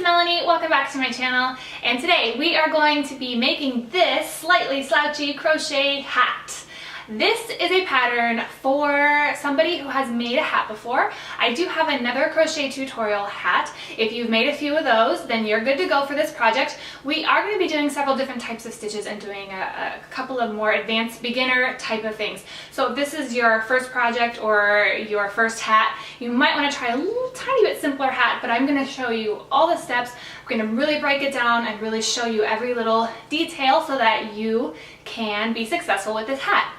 Melanie, welcome back to my channel, and today we are going to be making this slightly slouchy crochet hat. This is a pattern for somebody who has made a hat before. I do have another crochet tutorial hat. If you've made a few of those, then you're good to go for this project. We are going to be doing several different types of stitches and doing a couple of more advanced beginner type of things. So if this is your first project or your first hat, you might want to try a little tiny bit simpler hat, but I'm going to show you all the steps. I'm going to really break it down and really show you every little detail so that you can be successful with this hat.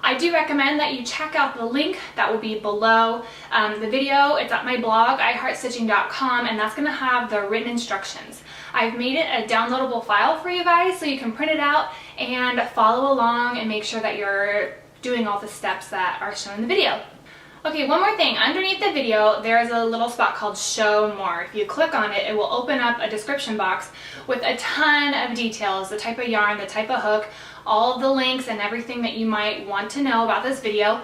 I do recommend that you check out the link that will be below the video. It's at my blog, iheartstitching.com, and that's going to have the written instructions. I've made it a downloadable file for you guys so you can print it out and follow along and make sure that you're doing all the steps that are shown in the video. Okay, one more thing. Underneath the video, there is a little spot called Show More. If you click on it, it will open up a description box with a ton of details, the type of yarn, the type of hook, all of the links and everything that you might want to know about this video.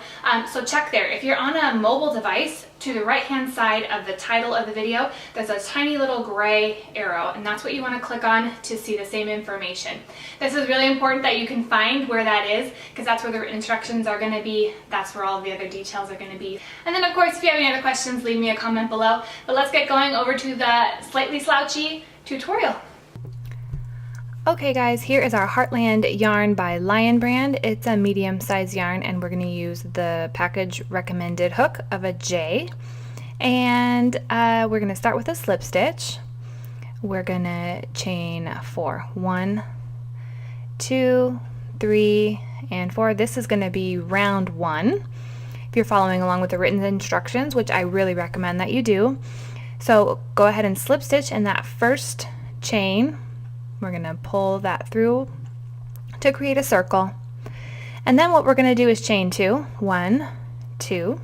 So check there. If you're on a mobile device, to the right hand side of the title of the video, there's a tiny little gray arrow, and that's what you want to click on to see the same information. This is really important that you can find where that is, because that's where the written instructions are going to be. That's where all the other details are going to be. And then of course, if you have any other questions, leave me a comment below. But let's get going over to the slightly slouchy tutorial. Okay guys, here is our Heartland yarn by Lion Brand. It's a medium size yarn, and we're going to use the package recommended hook of a J. And we're going to start with a slip stitch. We're going to chain 4. 1, 2, 3, and 4. This is going to be round 1. If you're following along with the written instructions, which I really recommend that you do. So go ahead and slip stitch in that first chain. We're going to pull that through to create a circle. And then what we're going to do is chain 2. 1, 2.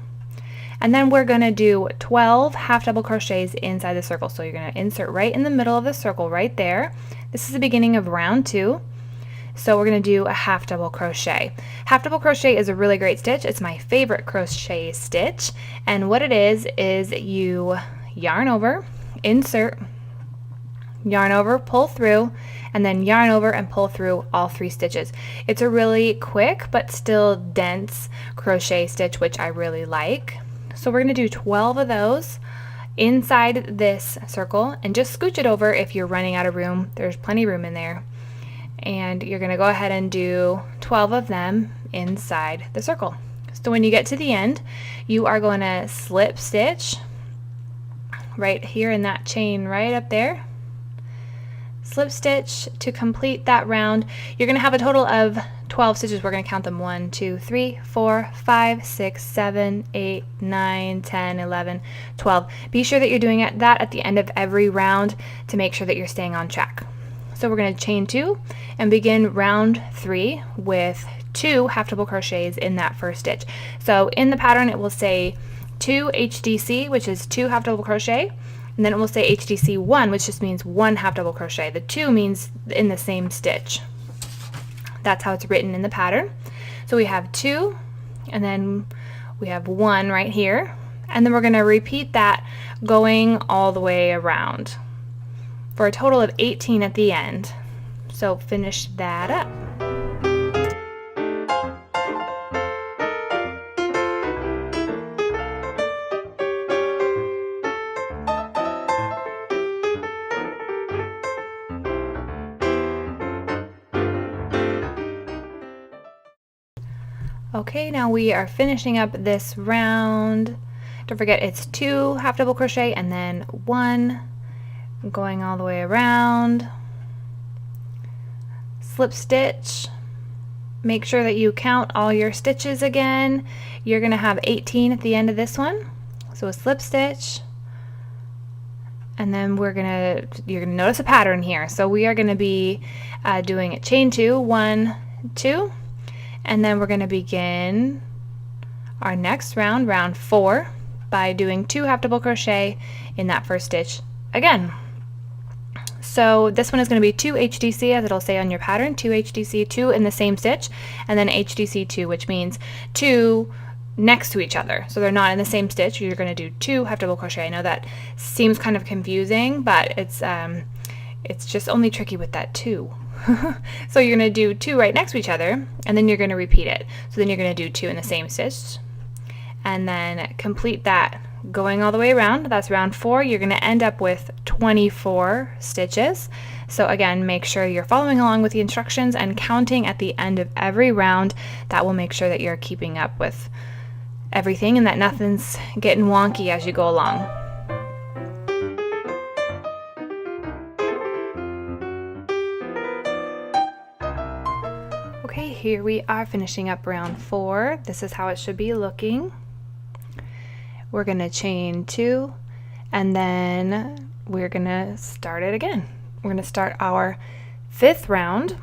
And then we're going to do 12 half double crochets inside the circle. So you're going to insert right in the middle of the circle right there. This is the beginning of round 2. So we're going to do a half double crochet. Half double crochet is a really great stitch. It's my favorite crochet stitch. And what it is you yarn over, insert, yarn over, pull through, and then yarn over and pull through all 3 stitches. It's a really quick but still dense crochet stitch, which I really like. So we're going to do 12 of those inside this circle, and just scooch it over if you're running out of room. There's plenty of room in there. And you're going to go ahead and do 12 of them inside the circle. So when you get to the end, you are going to slip stitch right here in that chain right up there. Slip stitch to complete that round. You're going to have a total of 12 stitches. We're going to count them 1, 2, 3, 4, 5, 6, 7, 8, 9, 10, 11, 12. Be sure that you're doing that at the end of every round to make sure that you're staying on track. So we're going to chain 2 and begin round 3 with 2 half double crochets in that first stitch. So in the pattern it will say 2 HDC, which is 2 half double crochet. And then it will say HDC 1, which just means 1 half double crochet. The 2 means in the same stitch. That's how it's written in the pattern. So we have 2, and then we have 1 right here. And then we're going to repeat that going all the way around for a total of 18 at the end. So finish that up. Okay, now we are finishing up this round. Don't forget it's 2 half double crochet and then 1 going all the way around. Slip stitch. Make sure that you count all your stitches again. You're going to have 18 at the end of this one. So a slip stitch. And then you're going to notice a pattern here. So we are going to be doing a chain 2, 1, 2. And then we're going to begin our next round, round 4, by doing 2 half double crochet in that first stitch again. So this one is going to be 2 HDC, as it'll say on your pattern, 2 HDC, 2 in the same stitch, and then HDC 2, which means 2 next to each other, so they're not in the same stitch. You're going to do 2 half double crochet. I know that seems kind of confusing, but it's just only tricky with that 2. So you're going to do 2 right next to each other, and then you're going to repeat it. So then you're going to do 2 in the same stitch, and then complete that going all the way around. That's round 4. You're going to end up with 24 stitches. So again, make sure you're following along with the instructions and counting at the end of every round. That will make sure that you're keeping up with everything and that nothing's getting wonky as you go along. Okay, here we are finishing up round 4. This is how it should be looking. We're going to chain 2, and then we're going to start it again. We're going to start our 5th round,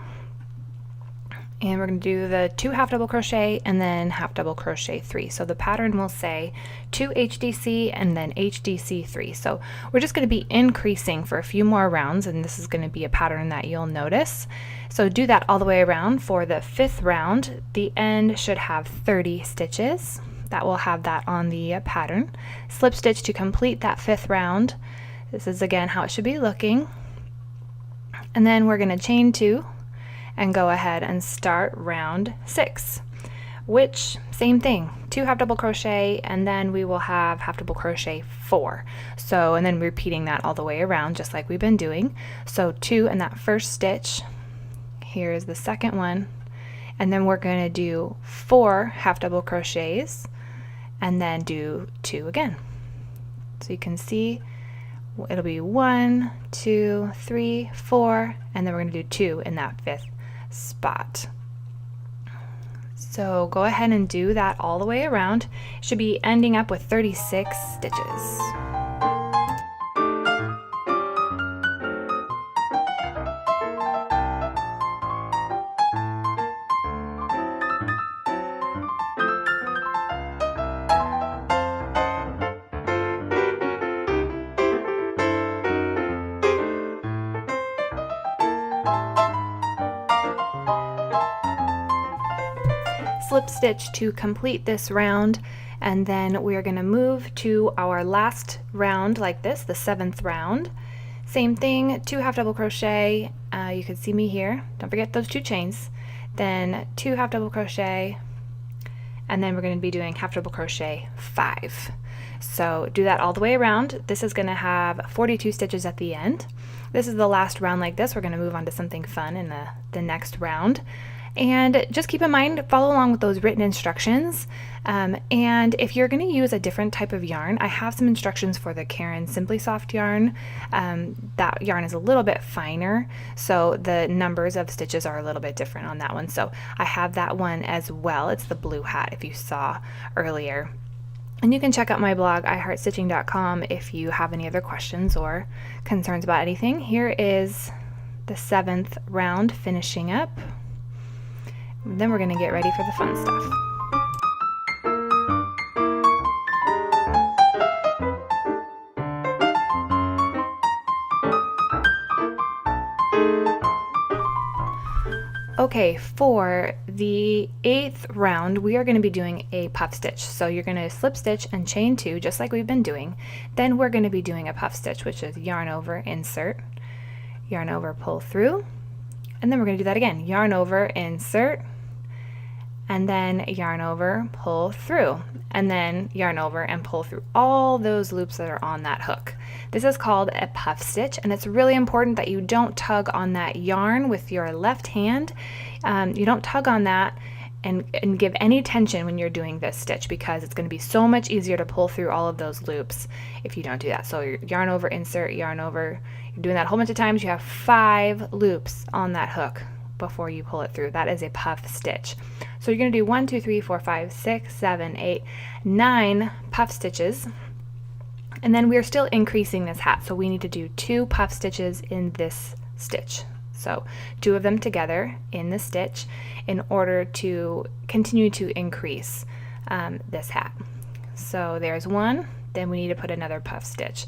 and we're going to do the 2 half double crochet and then half double crochet 3. So the pattern will say 2 HDC and then HDC 3. So we're just going to be increasing for a few more rounds, and this is going to be a pattern that you'll notice. So do that all the way around. For the 5th round, the end should have 30 stitches. That will have that on the pattern. Slip stitch to complete that 5th round. This is again how it should be looking. And then we're going to chain 2 and go ahead and start round 6, which same thing, 2 half double crochet, and then we will have half double crochet 4. So, and then repeating that all the way around just like we've been doing. So 2 in that first stitch. Here is the second one, and then we're going to do 4 half double crochets and then do 2 again. So you can see it'll be 1, 2, 3, 4, and then we're going to do 2 in that 5th spot. So go ahead and do that all the way around. It should be ending up with 36 stitches. Slip stitch to complete this round, and then we are going to move to our last round like this, the 7th round. Same thing, 2 half double crochet. You can see me here. Don't forget those 2 chains. Then 2 half double crochet, and then we're going to be doing half double crochet 5. So do that all the way around. This is going to have 42 stitches at the end. This is the last round like this. We're going to move on to something fun in the next round. And just keep in mind, follow along with those written instructions. And if you're going to use a different type of yarn, I have some instructions for the Caron Simply Soft yarn. That yarn is a little bit finer, so the numbers of stitches are a little bit different on that one. So I have that one as well. It's the blue hat, if you saw earlier. And you can check out my blog, iheartstitching.com, if you have any other questions or concerns about anything. Here is the 7th round finishing up. Then we're going to get ready for the fun stuff. Okay, for the 8th round, we are going to be doing a puff stitch. So you're going to slip stitch and chain 2, just like we've been doing. Then we're going to be doing a puff stitch, which is yarn over, insert, yarn over, pull through. And then we're going to do that again. Yarn over, insert, and then yarn over, pull through, and then yarn over and pull through all those loops that are on that hook. This is called a puff stitch, and it's really important that you don't tug on that yarn with your left hand. You don't tug on that and give any tension when you're doing this stitch, because it's going to be so much easier to pull through all of those loops if you don't do that. So yarn over, insert, yarn over. You're doing that a whole bunch of times. You have 5 loops on that hook before you pull it through. That is a puff stitch. So you're going to do 1, 2, 3, 4, 5, 6, 7, 8, 9 puff stitches. And then we're still increasing this hat, so we need to do 2 puff stitches in this stitch. So 2 of them together in the stitch in order to continue to increase this hat. So there's 1, then we need to put another puff stitch.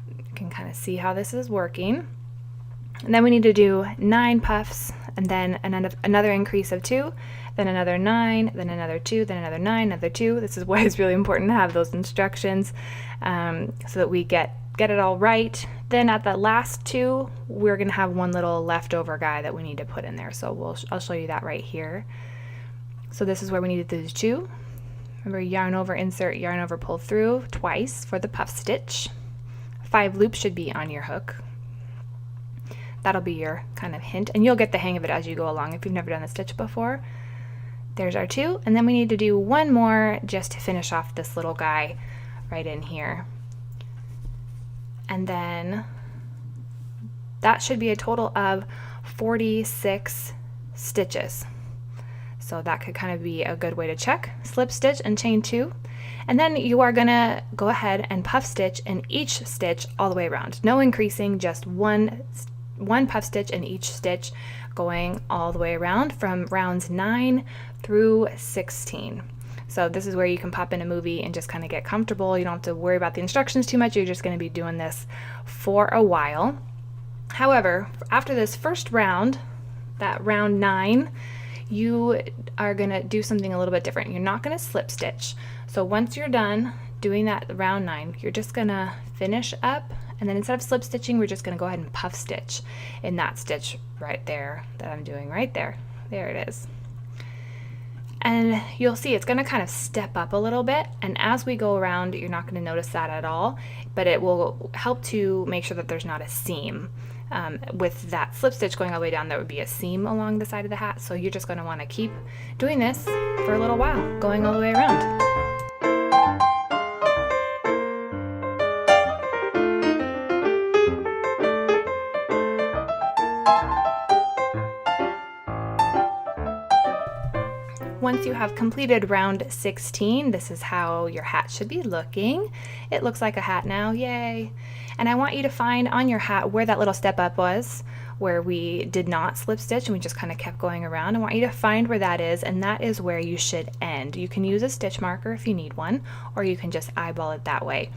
You can kind of see how this is working. And then we need to do 9 puffs, and then another increase of 2, then another 9, then another 2, then another 9, another 2. This is why it's really important to have those instructions so that we get it all right. Then at the last 2, we're going to have one little leftover guy that we need to put in there. So I'll show you that right here. So this is where we need to do 2. Remember, yarn over, insert, yarn over, pull through twice for the puff stitch. 5 loops should be on your hook. That'll be your kind of hint, and you'll get the hang of it as you go along if you've never done the stitch before. There's our 2, and then we need to do 1 more just to finish off this little guy right in here. And then that should be a total of 46 stitches. So that could kind of be a good way to check. Slip stitch and chain 2. And then you are gonna go ahead and puff stitch in each stitch all the way around. No increasing, just one puff stitch in each stitch going all the way around from rounds 9 through 16. So this is where you can pop in a movie and just kind of get comfortable. You don't have to worry about the instructions too much. You're just going to be doing this for a while. However, after this first round, that round 9, you are going to do something a little bit different. You're not going to slip stitch. So once you're done doing that round 9, you're just going to finish up, and then instead of slip stitching, we're just going to go ahead and puff stitch in that stitch right there that I'm doing right there. There it is. And you'll see it's going to kind of step up a little bit, and as we go around, you're not going to notice that at all, but it will help to make sure that there's not a seam. With that slip stitch going all the way down, there would be a seam along the side of the hat, so you're just going to want to keep doing this for a little while, going all the way around. Once you have completed round 16, this is how your hat should be looking. It looks like a hat now, yay! And I want you to find on your hat where that little step up was, where we did not slip stitch and we just kind of kept going around. I want you to find where that is, and that is where you should end. You can use a stitch marker if you need one, or you can just eyeball it that way.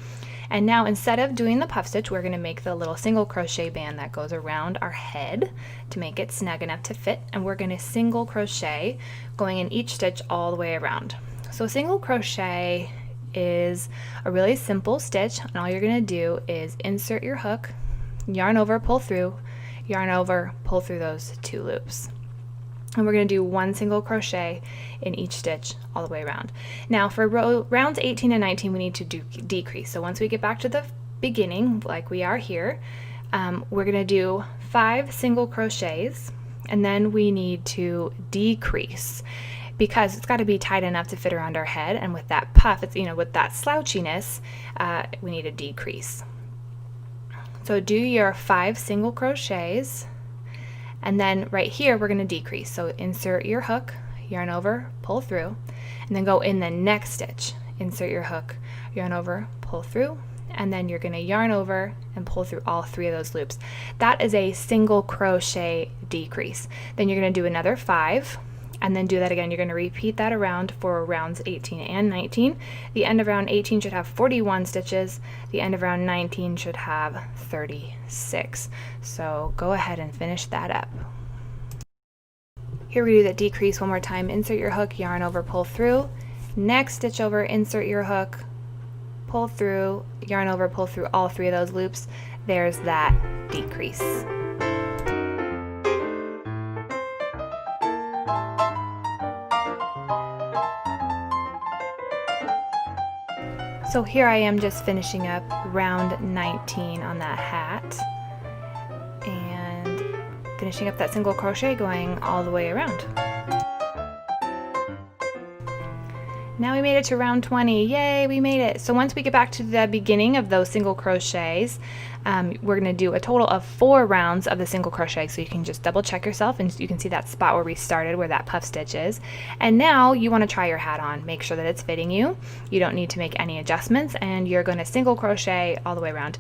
And now instead of doing the puff stitch, we're going to make the little single crochet band that goes around our head to make it snug enough to fit, and we're going to single crochet going in each stitch all the way around. So single crochet is a really simple stitch, and all you're going to do is insert your hook, yarn over, pull through, yarn over, pull through those 2 loops. And we're going to do 1 single crochet in each stitch all the way around. Now for rounds 18 and 19, we need to do decrease. So once we get back to the beginning, like we are here, we're going to do 5 single crochets, and then we need to decrease because it's got to be tight enough to fit around our head, and with that puff, it's, with that slouchiness, we need a decrease. So do your 5 single crochets, and then right here we're going to decrease. So insert your hook, yarn over, pull through, and then go in the next stitch. Insert your hook, yarn over, pull through, and then you're going to yarn over and pull through all 3 of those loops. That is a single crochet decrease. Then you're going to do another 5, and then do that again. You're going to repeat that around for rounds 18 and 19. The end of round 18 should have 41 stitches. The end of round 19 should have 36. So go ahead and finish that up. Here we do the decrease one more time. Insert your hook, yarn over, pull through. Next stitch over, insert your hook, pull through, yarn over, pull through all 3 of those loops. There's that decrease. So here I am just finishing up round 19 on that hat and finishing up that single crochet going all the way around. Now we made it to round 20. Yay, we made it. So once we get back to the beginning of those single crochets, we're going to do a total of 4 rounds of the single crochet. So you can just double check yourself, and you can see that spot where we started, where that puff stitch is. And now you want to try your hat on. Make sure that it's fitting you. You don't need to make any adjustments, and you're going to single crochet all the way around.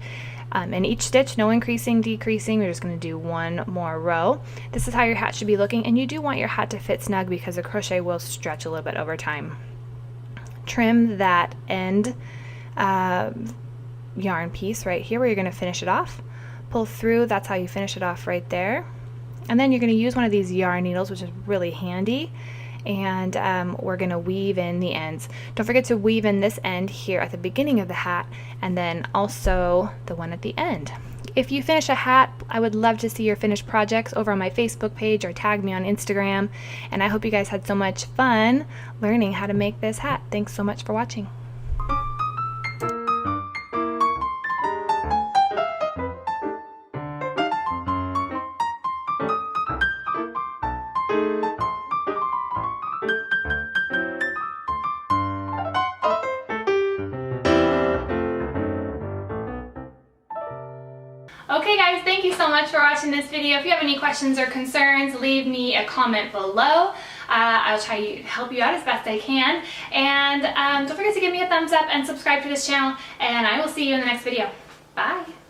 In each stitch, no increasing, decreasing. We're just going to do 1 more row. This is how your hat should be looking, and you do want your hat to fit snug because the crochet will stretch a little bit over time. Trim that end yarn piece right here where you're going to finish it off. pull through. That's how you finish it off right there. And then you're going to use one of these yarn needles, which is really handy, and we're going to weave in the ends. Don't forget to weave in this end here at the beginning of the hat, and then also the one at the end. If you finish a hat, I would love to see your finished projects over on my Facebook page or tag me on Instagram. And I hope you guys had so much fun learning how to make this hat. Thanks so much for watching. Okay guys, thank you so much for watching this video. If you have any questions or concerns, leave me a comment below. I'll try to help you out as best I can. And don't forget to give me a thumbs up and subscribe to this channel, and I will see you in the next video. Bye!